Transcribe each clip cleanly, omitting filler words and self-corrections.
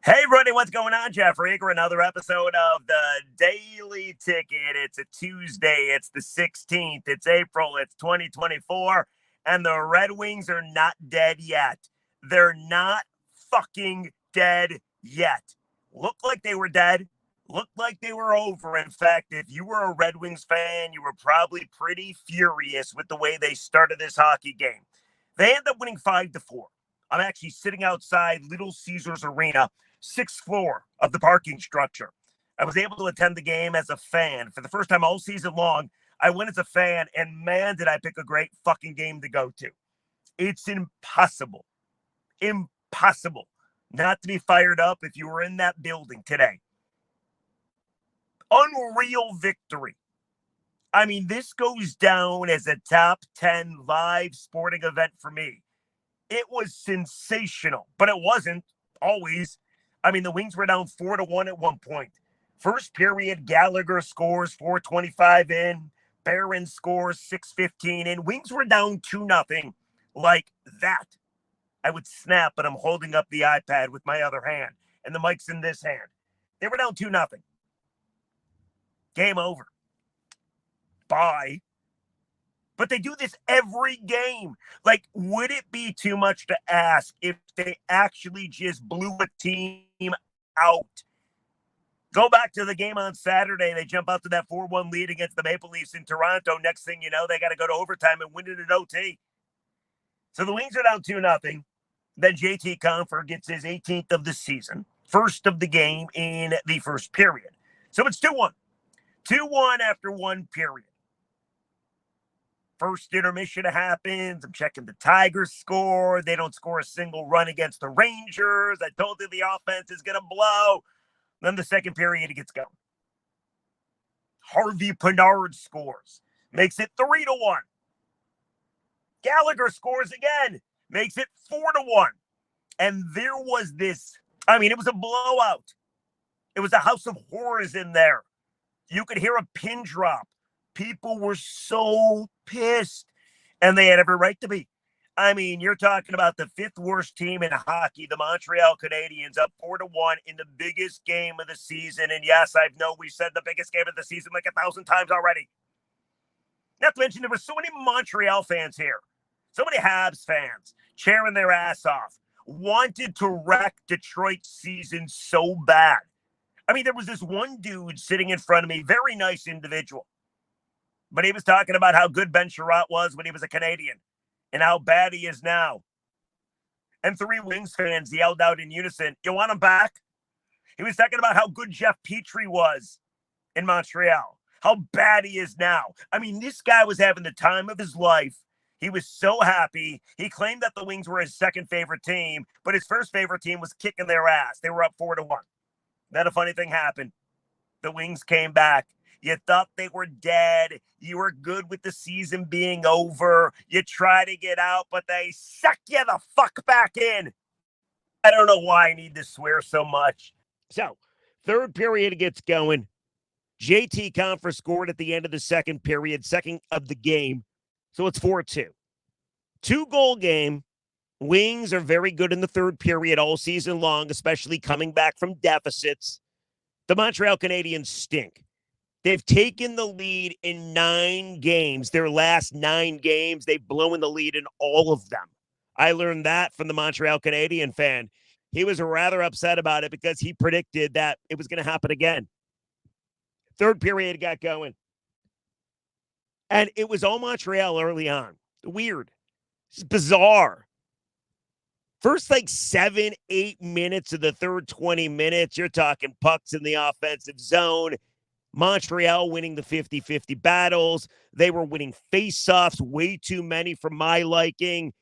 Hey, everybody, what's going on? Jeff Rieger, another episode of the Daily Ticket. It's a Tuesday. It's the 16th. It's April. It's 2024. And the Red Wings are not dead yet. They're not fucking dead yet. Looked like they were dead. Looked like they were over. In fact, if you were a Red Wings fan, you were probably pretty furious with the way they started this hockey game. They end up winning 5-4. I'm actually sitting outside Little Caesars Arena, sixth floor of the parking structure. I was able to attend the game as a fan. For the first time all season long, I went as a fan, and man, did I pick a great fucking game to go to. It's impossible not to be fired up if you were in that building today. Unreal victory. I mean, this goes down as a top 10 live sporting event for me. It was sensational, but it wasn't always. I mean, the Wings were down 4-1 at one point. First period, Gallagher scores 4:25 in. Barron scores 6:15 in. Wings were down 2-0 like that. I would snap, but I'm holding up the iPad with my other hand, and the mic's in this hand. They were down 2-0. Game over. Bye. But they do this every game. Like, would it be too much to ask if they actually just blew a team out? Go back to the game on Saturday. They jump out to that 4-1 lead against the Maple Leafs in Toronto. Next thing you know, they got to go to overtime and win it at OT. So the Wings are down 2-0. Then JT Compher gets his 18th of the season, first of the game in the first period. So it's 2-1. 2-1 after one period. First intermission happens. I'm checking the Tigers score. They don't score a single run against the Rangers. I told you the offense is going to blow. Then the second period, it gets going. Harvey Pinard scores. Makes it 3-1. Gallagher scores again. Makes it 4-1. And there was this, it was a blowout. It was a house of horrors in there. You could hear a pin drop. People were so pissed, and they had every right to be. I mean, you're talking about the fifth worst team in hockey, the Montreal Canadiens, up 4-1 in the biggest game of the season. And yes, I know we said the biggest game of the season like 1,000 times already. Not to mention, there were so many Montreal fans here, so many Habs fans cheering their ass off, wanted to wreck Detroit's season so bad. I mean, there was this one dude sitting in front of me, very nice individual. But he was talking about how good Ben Sherratt was when he was a Canadian and how bad he is now. And three Wings fans yelled out in unison, "You want him back?" He was talking about how good Jeff Petrie was in Montreal, how bad he is now. I mean, this guy was having the time of his life. He was so happy. He claimed that the Wings were his second favorite team, but his first favorite team was kicking their ass. They were up 4-1. Then a funny thing happened. The Wings came back. You thought they were dead. You were good with the season being over. You try to get out, but they suck you the fuck back in. I don't know why I need to swear so much. So, third period gets going. JT Compher scored at the end of the second period, second of the game. So it's 4-2. 2-goal game. Wings are very good in the third period all season long, especially coming back from deficits. The Montreal Canadiens stink. They've taken the lead in 9 games. Their last 9 games, they've blown the lead in all of them. I learned that from the Montreal Canadiens fan. He was rather upset about it because he predicted that it was going to happen again. Third period got going. And it was all Montreal early on. Weird. It's bizarre. First, 7-8 minutes of the third 20 minutes, you're talking pucks in the offensive zone. Montreal winning the 50-50 battles. They were winning face-offs, way too many for my liking.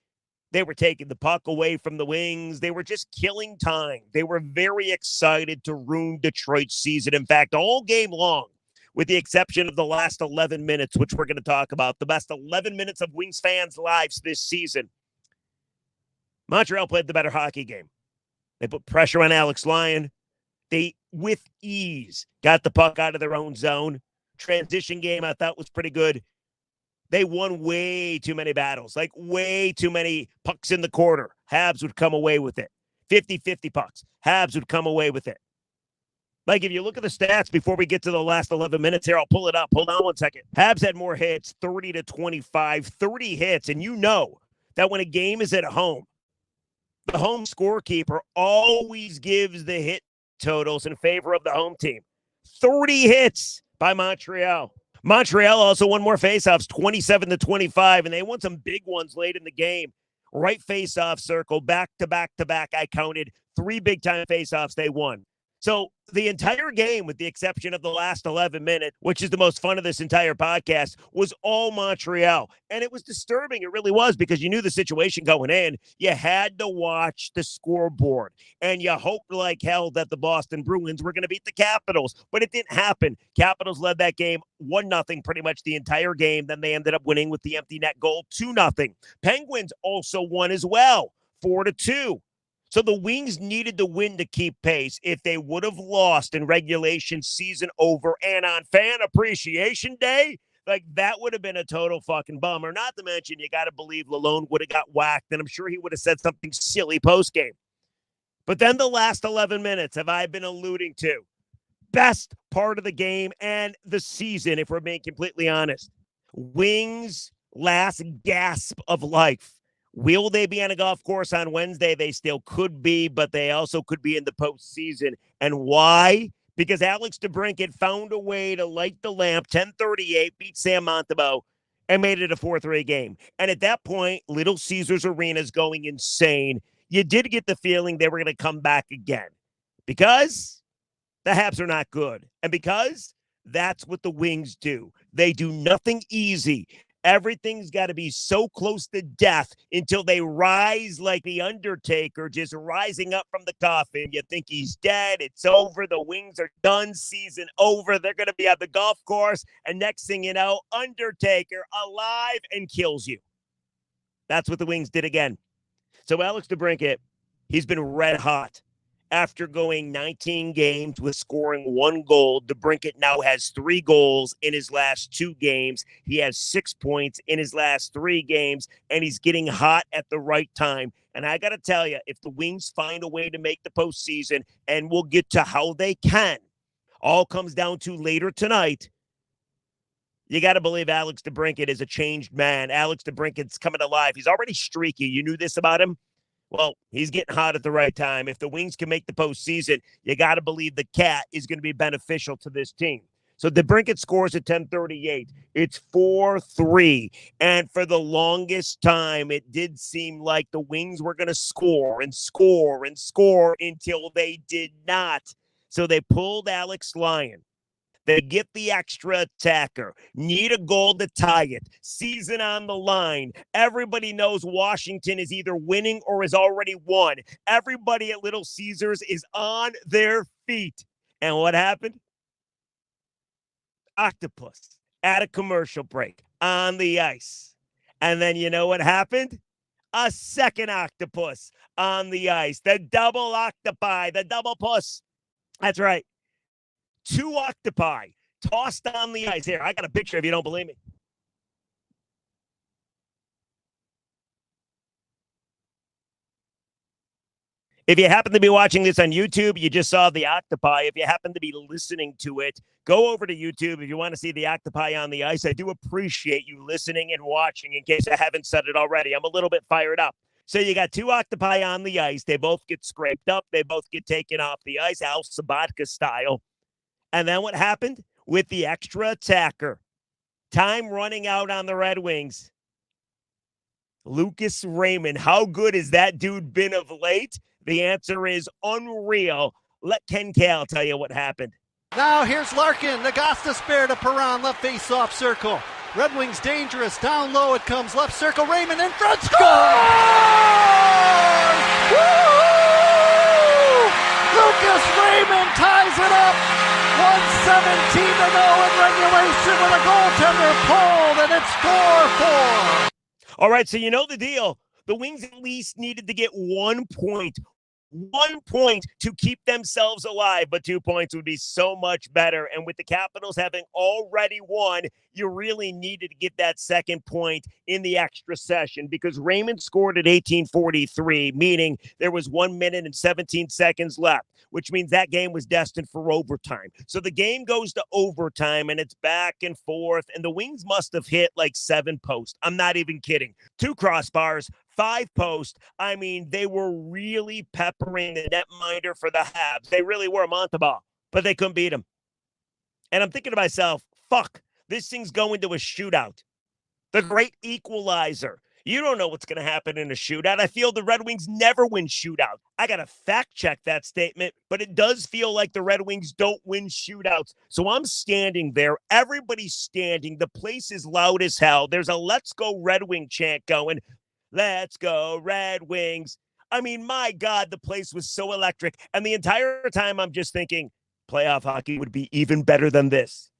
They were taking the puck away from the Wings. They were just killing time. They were very excited to ruin Detroit's season. In fact, all game long, with the exception of the last 11 minutes, which we're going to talk about, the best 11 minutes of Wings fans' lives this season, Montreal played the better hockey game. They put pressure on Alex Lyon. They, with ease, got the puck out of their own zone. Transition game, I thought, was pretty good. They won way too many battles, way too many pucks in the corner. Habs would come away with it. 50-50 pucks. Habs would come away with it. Like, if you look at the stats before we get to the last 11 minutes here, I'll pull it up. Hold on one second. Habs had more hits, 30-25, 30 hits. And you know that when a game is at home, the home scorekeeper always gives the hit totals in favor of the home team. 30 hits by Montreal. Montreal also won more faceoffs, 27-25, and they won some big ones late in the game. Right faceoff circle, back to back to back. I counted 3 big-time faceoffs they won. So the entire game, with the exception of the last 11 minutes, which is the most fun of this entire podcast, was all Montreal. And it was disturbing. It really was, because you knew the situation going in. You had to watch the scoreboard. And you hoped like hell that the Boston Bruins were going to beat the Capitals. But it didn't happen. Capitals led that game 1-0 pretty much the entire game. Then they ended up winning with the empty net goal 2-0. Penguins also won as well, 4-2. So the Wings needed to win to keep pace. If they would have lost in regulation, season over, and on Fan Appreciation Day, like, that would have been a total fucking bummer. Not to mention, you got to believe Lalone would have got whacked, and I'm sure he would have said something silly post-game. But then the last 11 minutes, have I been alluding to? Best part of the game and the season, if we're being completely honest. Wings' last gasp of life. Will they be on a golf course on Wednesday? They still could be, but they also could be in the postseason. And why? Because Alex DeBrincat found a way to light the lamp, 10:38, beat Sam Montembeault, and made it a 4-3 game. And at that point, Little Caesars Arena is going insane. You did get the feeling they were going to come back again, because the Habs are not good. And because that's what the Wings do. They do nothing easy. Everything's got to be so close to death until they rise like the Undertaker, just rising up from the coffin. You think he's dead. It's over. The Wings are done. Season over. They're going to be at the golf course. And next thing you know, Undertaker alive and kills you. That's what the Wings did again. So Alex DeBrincat, he's been red hot. After going 19 games with scoring 1 goal, DeBrincat now has 3 goals in his last 2 games. He has 6 points in his last 3 games, and he's getting hot at the right time. And I got to tell you, if the Wings find a way to make the postseason, and we'll get to how they can, all comes down to later tonight, you got to believe Alex DeBrincat is a changed man. Alex DeBrincat's coming alive. He's already streaky. You knew this about him? Well, he's getting hot at the right time. If the Wings can make the postseason, you got to believe the cat is going to be beneficial to this team. So DeBrincat scores at 10:38. It's 4-3. And for the longest time, it did seem like the Wings were going to score and score and score until they did not. So they pulled Alex Lyon. They get the extra attacker, need a goal to tie it, season on the line. Everybody knows Washington is either winning or has already won. Everybody at Little Caesars is on their feet. And what happened? Octopus at a commercial break on the ice. And then you know what happened? A second octopus on the ice. The double octopi, the double puss. That's right. 2 octopi tossed on the ice. Here, I got a picture if you don't believe me. If you happen to be watching this on YouTube, you just saw the octopi. If you happen to be listening to it, go over to YouTube if you want to see the octopi on the ice. I do appreciate you listening and watching, in case I haven't said it already. I'm a little bit fired up. So you got 2 octopi on the ice. They both get scraped up. They both get taken off the ice, Al Sabatka style. And then what happened with the extra attacker? Time running out on the Red Wings. Lucas Raymond, how good has that dude been of late? The answer is unreal. Let Ken Kale tell you what happened. Now here's Larkin. Nagasta spare to Perron, left face-off circle. Red Wings dangerous. Down low it comes. Left circle. Raymond in front. Score! Woo! Lucas Raymond ties it up. 1:17 to go in regulation with a goaltender pulled, and it's 4-4. All right, so you know the deal. The Wings at least needed to get 1 point 1 point to keep themselves alive, but 2 points would be so much better. And with the Capitals having already won, you really needed to get that second point in the extra session because Raymond scored at 18:43, meaning there was 1 minute and 17 seconds left, which means that game was destined for overtime. So the game goes to overtime and it's back and forth, and the Wings must have hit like 7 posts. I'm not even kidding. 2 crossbars, 5 posts. I mean, they were really peppering the netminder for the Habs. They really were Montreal, but they couldn't beat him. And I'm thinking to myself, fuck, this thing's going to a shootout. The great equalizer. You don't know what's going to happen in a shootout. I feel the Red Wings never win shootout. I got to fact check that statement, but it does feel like the Red Wings don't win shootouts. So I'm standing there. Everybody's standing. The place is loud as hell. There's a Let's Go Red Wing chant going. Let's go Red Wings. I mean, my God, the place was so electric. And the entire time I'm just thinking playoff hockey would be even better than this.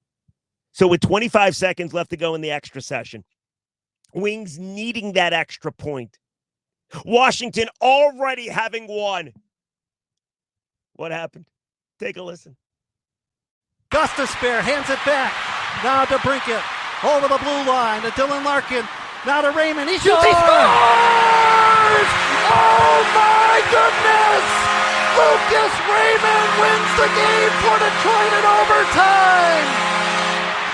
So with 25 seconds left to go in the extra session, Wings needing that extra point. Washington already having won. What happened? Take a listen. Gostisbehere hands it back. Now to Brinket. Over the blue line to Dylan Larkin. Now to Raymond. He shoots. He scores! Oh my goodness! Lucas Raymond wins the game for Detroit in overtime.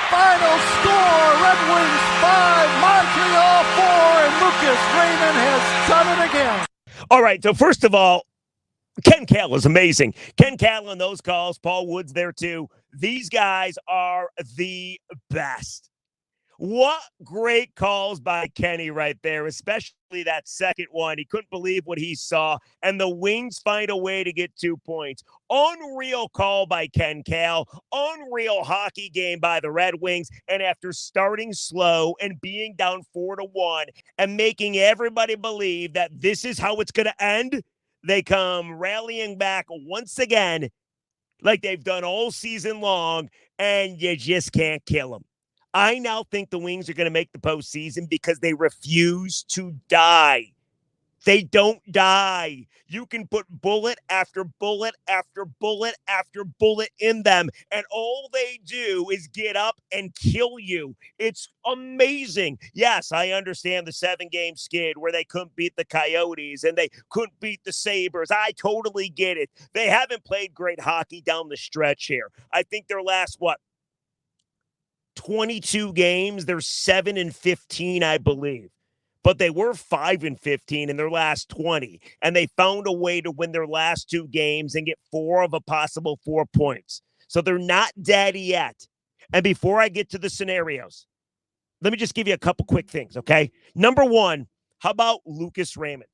Final score, Red Wings 5, Montreal 4, and Lucas Raymond has done it again. All right, so first of all, Ken Cahill is amazing. Ken Cahill in those calls, Paul Wood's there too. These guys are the best. What great calls by Kenny right there, especially that second one. He couldn't believe what he saw, and the Wings find a way to get 2 points. Unreal call by Ken Cahill. Unreal hockey game by the Red Wings, and after starting slow and being down 4-1 and making everybody believe that this is how it's going to end, they come rallying back once again like they've done all season long, and you just can't kill them. I now think the Wings are going to make the postseason because they refuse to die. They don't die. You can put bullet after bullet after bullet after bullet in them, and all they do is get up and kill you. It's amazing. Yes, I understand the 7-game skid where they couldn't beat the Coyotes and they couldn't beat the Sabres. I totally get it. They haven't played great hockey down the stretch here. I think their last, 22 games, they're 7-15, I believe. But they were 5-15 in their last 20, and they found a way to win their last 2 games and get 4 of a possible 4 points. So they're not dead yet. And before I get to the scenarios, let me just give you a couple quick things, okay? Number 1, how about Lucas Raymond?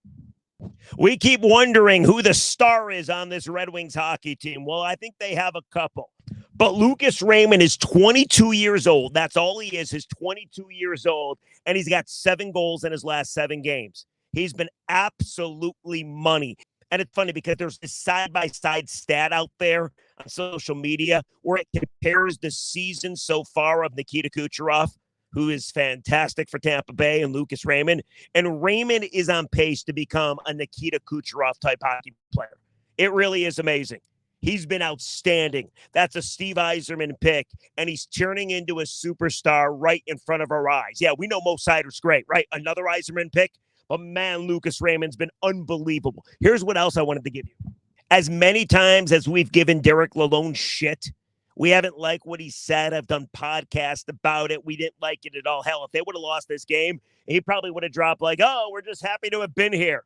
We keep wondering who the star is on this Red Wings hockey team. Well, I think they have a couple. But Lucas Raymond is 22 years old. That's all he is. He's 22 years old, and he's got 7 goals in his last 7 games. He's been absolutely money. And it's funny because there's this side-by-side stat out there on social media where it compares the season so far of Nikita Kucherov, who is fantastic for Tampa Bay, and Lucas Raymond. And Raymond is on pace to become a Nikita Kucherov-type hockey player. It really is amazing. He's been outstanding. That's a Steve Yzerman pick, and he's turning into a superstar right in front of our eyes. Yeah, we know Mo Seider's great, right? Another Yzerman pick, but man, Lucas Raymond's been unbelievable. Here's what else I wanted to give you. As many times as we've given Derek Lalonde shit, we haven't liked what he said. I've done podcasts about it. We didn't like it at all. Hell, if they would have lost this game, he probably would have dropped like, oh, we're just happy to have been here.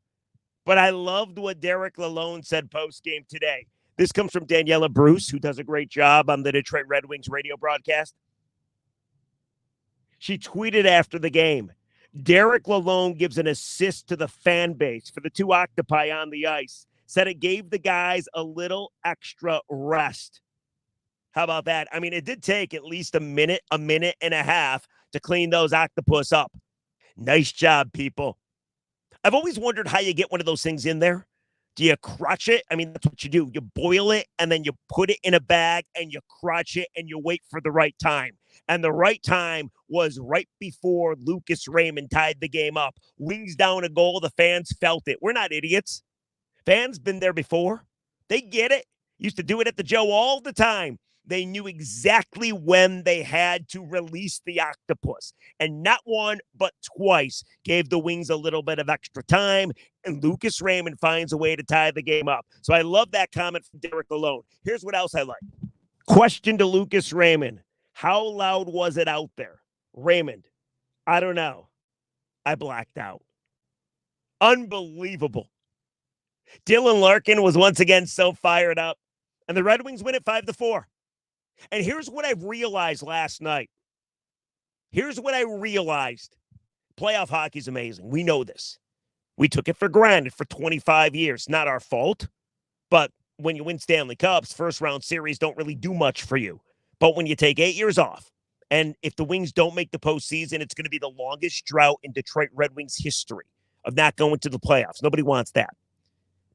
But I loved what Derek Lalonde said post-game today. This comes from Daniela Bruce, who does a great job on the Detroit Red Wings radio broadcast. She tweeted after the game, Derek Lalonde gives an assist to the fan base for the 2 Octopi on the ice. Said it gave the guys a little extra rest. How about that? I mean, it did take at least a minute and a half to clean those octopus up. Nice job, people. I've always wondered how you get one of those things in there. Do you crutch it? I mean, that's what you do. You boil it, and then you put it in a bag, and you crutch it, and you wait for the right time. And the right time was right before Lucas Raymond tied the game up. Wings down a goal. The fans felt it. We're not idiots. Fans been there before. They get it. Used to do it at the Joe all the time. They knew exactly when they had to release the octopus. And not one, but twice gave the Wings a little bit of extra time. And Lucas Raymond finds a way to tie the game up. So I love that comment from Derek Alone. Here's what else I like. Question to Lucas Raymond. How loud was it out there? Raymond, I don't know. I blacked out. Unbelievable. Dylan Larkin was once again so fired up. And the Red Wings win it 5-4. And here's what I realized last night. Here's what I realized. Playoff hockey is amazing. We know this. We took it for granted for 25 years. Not our fault. But when you win Stanley Cups, first round series don't really do much for you. But when you take 8 years off, and if the Wings don't make the postseason, it's going to be the longest drought in Detroit Red Wings history of not going to the playoffs. Nobody wants that.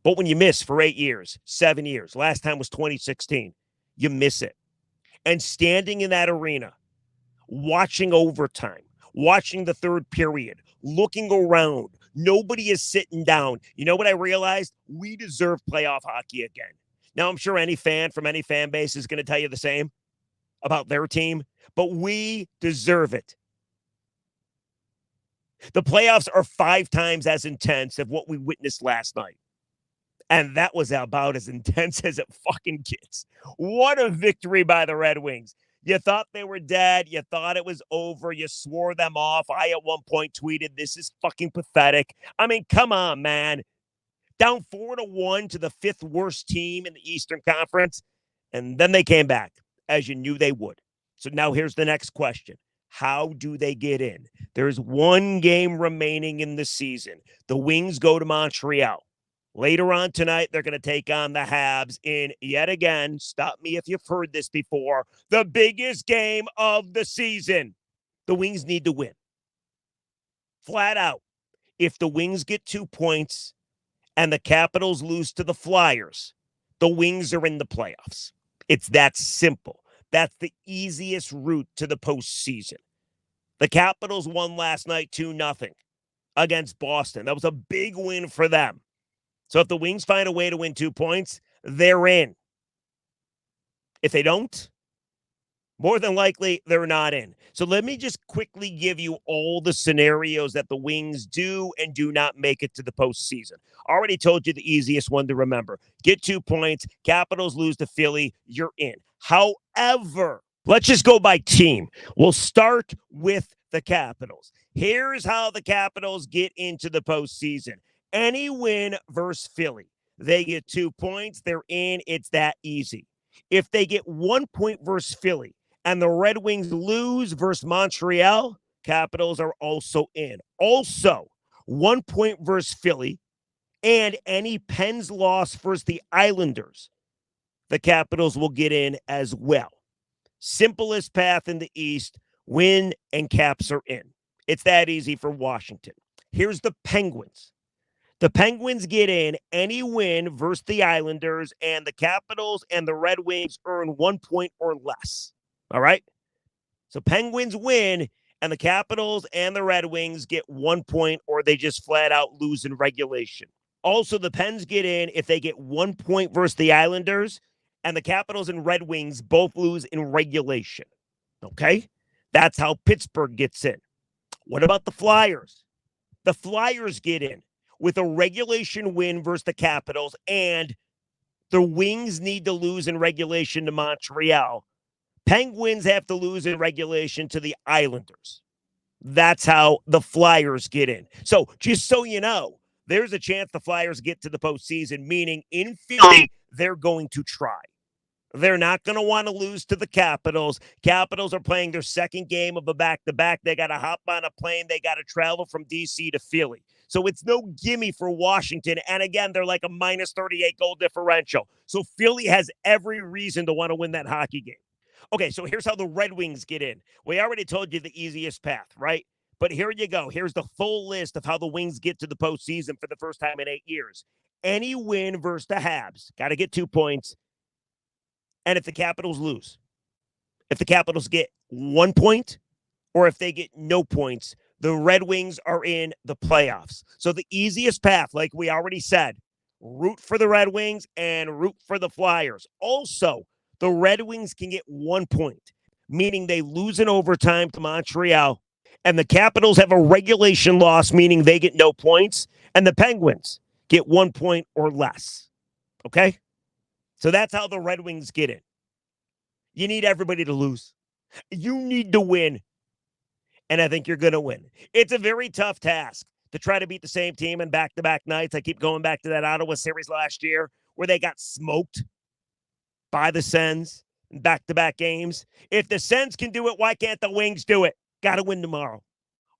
But when you miss for 8 years, 7 years, last time was 2016, you miss it. And standing in that arena, watching overtime, watching the third period, looking around, nobody is sitting down. You know what I realized? We deserve playoff hockey again. Now, I'm sure any fan from any fan base is going to tell you the same about their team, but we deserve it. The playoffs are 5 times as intense as what we witnessed last night. And that was about as intense as it fucking gets. What a victory by the Red Wings. You thought they were dead. You thought it was over. You swore them off. I, at one point, tweeted, this is fucking pathetic. I mean, come on, man. Down 4-1 to the 5th worst team in the Eastern Conference. And then they came back, as you knew they would. So now here's the next question. How do they get in? There's one game remaining in the season. The Wings go to Montreal. Later on tonight, they're going to take on the Habs in, yet again, stop me if you've heard this before, the biggest game of the season. The Wings need to win. Flat out. If the Wings get 2 points and the Capitals lose to the Flyers, the Wings are in the playoffs. It's that simple. That's the easiest route to the postseason. The Capitals won last night 2-0 against Boston. That was a big win for them. So if the Wings find a way to win 2 points, they're in. If they don't, more than likely, they're not in. So let me just quickly give you all the scenarios that the Wings do and do not make it to the postseason. Already told you the easiest one to remember. Get 2 points. Capitals lose to Philly. You're in. However, let's just go by team. We'll start with the Capitals. Here's how the Capitals get into the postseason. Any win versus Philly, they get 2 points. They're in. It's that easy. If they get 1 point versus Philly and the Red Wings lose versus Montreal, Capitals are also in. Also, 1 point versus Philly and any Pens loss versus the Islanders, the Capitals will get in as well. Simplest path in the East, win and Caps are in. It's that easy for Washington. Here's the Penguins. The Penguins get in any win versus the Islanders, and the Capitals and the Red Wings earn 1 point or less. All right? So Penguins win, and the Capitals and the Red Wings get 1 point, or they just flat out lose in regulation. Also, the Pens get in if they get 1 point versus the Islanders, and the Capitals and Red Wings both lose in regulation. Okay? That's how Pittsburgh gets in. What about the Flyers? The Flyers get in with a regulation win versus the Capitals, and the Wings need to lose in regulation to Montreal. Penguins have to lose in regulation to the Islanders. That's how the Flyers get in. So just so you know, there's a chance the Flyers get to the postseason, meaning in Philly, they're going to try. They're not going to want to lose to the Capitals. Capitals are playing their second game of a back-to-back. They got to hop on a plane. They got to travel from D.C. to Philly. So it's no gimme for Washington. And again, they're like a minus 38 goal differential. So Philly has every reason to want to win that hockey game. Okay, so here's how the Red Wings get in. We already told you the easiest path, right? But here you go. Here's the full list of how the Wings get to the postseason for the first time in 8 years. Any win versus the Habs. Got to get 2 points. And if the Capitals lose, if the Capitals get 1 point or if they get no points, the Red Wings are in the playoffs. So the easiest path, like we already said, root for the Red Wings and root for the Flyers. Also, the Red Wings can get 1 point, meaning they lose in overtime to Montreal. And the Capitals have a regulation loss, meaning they get no points. And the Penguins get 1 point or less. Okay? So that's how the Red Wings get in. You need everybody to lose. You need to win. And I think you're going to win. It's a very tough task to try to beat the same team in back-to-back nights. I keep going back to that Ottawa series last year where they got smoked by the Sens in back-to-back games. If the Sens can do it, why can't the Wings do it? Got to win tomorrow.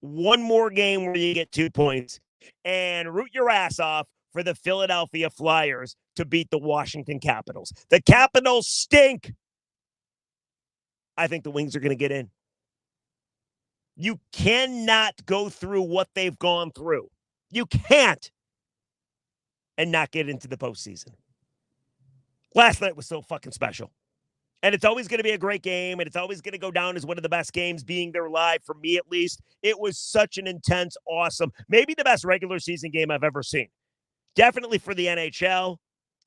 One more game where you get 2 points and root your ass off for the Philadelphia Flyers to beat the Washington Capitals. The Capitals stink. I think the Wings are going to get in. You cannot go through what they've gone through. You can't and not get into the postseason. Last night was so fucking special. And it's always going to be a great game, and it's always going to go down as one of the best games being there live, for me at least. It was such an intense, awesome, maybe the best regular season game I've ever seen. Definitely for the NHL,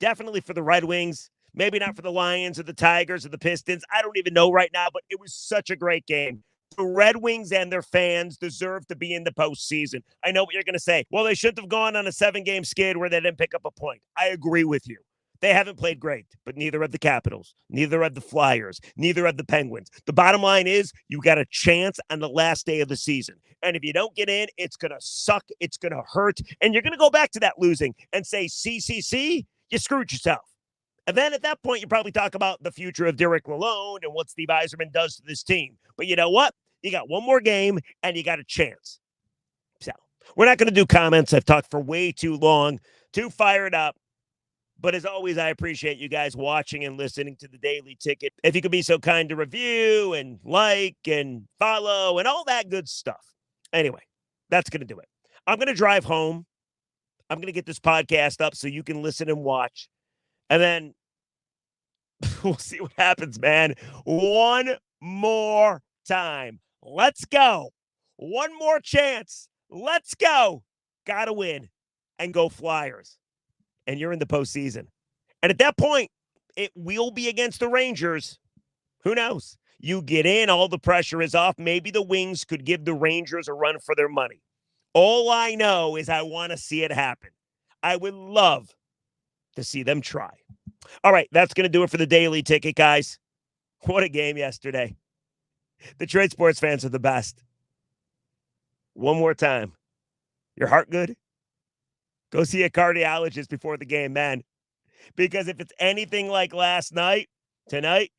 definitely for the Red Wings, maybe not for the Lions or the Tigers or the Pistons. I don't even know right now, but it was such a great game. The Red Wings and their fans deserve to be in the postseason. I know what you're going to say. Well, they shouldn't have gone on a 7-game skid where they didn't pick up a point. I agree with you. They haven't played great, but neither have the Capitals, neither have the Flyers, neither have the Penguins. The bottom line is you got a chance on the last day of the season. And if you don't get in, it's going to suck. It's going to hurt. And you're going to go back to that losing and say, see, you screwed yourself. And then at that point, you probably talk about the future of Derek Lalonde and what Steve Yzerman does to this team. But you know what? You got one more game, and you got a chance. So we're not going to do comments. I've talked for way too long, too fired up. But as always, I appreciate you guys watching and listening to the Daily Ticket. If you could be so kind to review and like and follow and all that good stuff. Anyway, that's going to do it. I'm going to drive home. I'm going to get this podcast up so you can listen and watch. And then we'll see what happens, man. One more time. Let's go. One more chance. Let's go. Gotta win. And go Flyers. And you're in the postseason. And at that point, it will be against the Rangers. Who knows? You get in, all the pressure is off. Maybe the Wings could give the Rangers a run for their money. All I know is I want to see it happen. I would love to see them try. All right, that's going to do it for the Daily Ticket, guys. What a game yesterday. The Trade Sports fans are the best. One more time. Your heart good? Go see a cardiologist before the game, man. Because if it's anything like last night, tonight,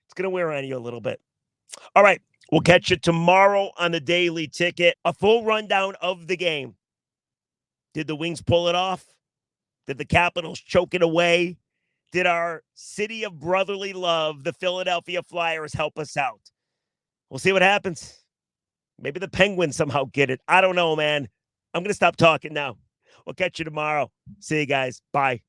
it's going to wear on you a little bit. All right, we'll catch you tomorrow on the Daily Ticket. A full rundown of the game. Did the Wings pull it off? Did the Capitals choke it away? Did our city of brotherly love, the Philadelphia Flyers, help us out? We'll see what happens. Maybe the Penguins somehow get it. I don't know, man. I'm going to stop talking now. We'll catch you tomorrow. See you guys. Bye.